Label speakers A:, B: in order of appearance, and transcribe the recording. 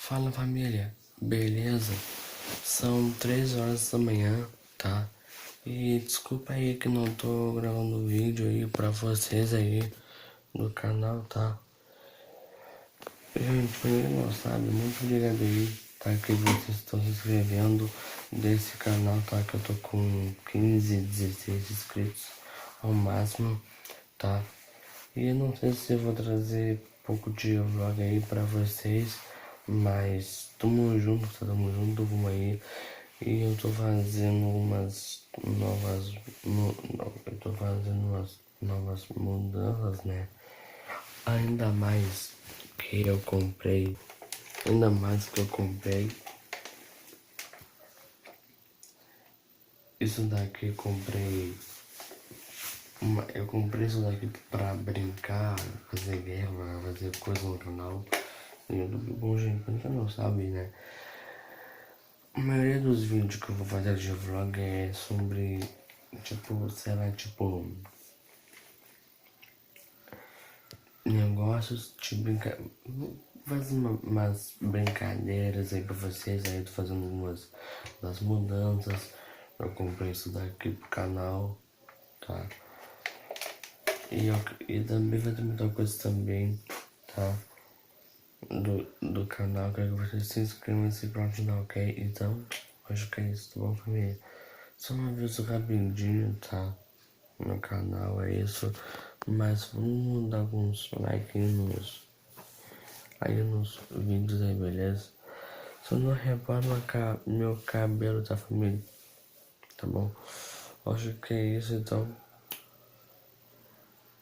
A: Fala família, beleza? São 3 horas da manhã, tá? E desculpa aí que não tô gravando vídeo aí pra vocês aí no canal, tá? Gente, pra quem não sabe, muito obrigado aí, tá? Que vocês estão se inscrevendo desse canal, tá? Que eu tô com 15, 16 inscritos ao máximo, tá? E eu não sei se eu vou trazer pouco de vlog aí pra vocês, mas tamo junto, tá? Tamo junto, vamos aí. E eu tô fazendo eu tô fazendo umas novas mudanças, né? Ainda mais que eu comprei, ainda mais que eu comprei isso daqui, eu comprei isso daqui pra brincar, fazer guerra, fazer coisa no canal no YouTube. Bom, gente, pra quem não sabe, né? A maioria dos vídeos que eu vou fazer de vlog é sobre, tipo, sei lá, tipo, negócios de brincar. Vou fazer umas brincadeiras aí pra vocês. Aí eu tô fazendo algumas das mudanças. Eu comprei isso daqui pro canal, tá? E também vai ter muita coisa também, tá? Do canal. Quero que vocês se inscrevam e se canal, ok? Então, acho que é isso, tá bom, família? Só um aviso rapidinho, tá? No canal, é isso. Mas vamos dar alguns likes aí nos vídeos aí, beleza? Só não repara meu cabelo, tá, família? Tá bom? Acho que é isso, então.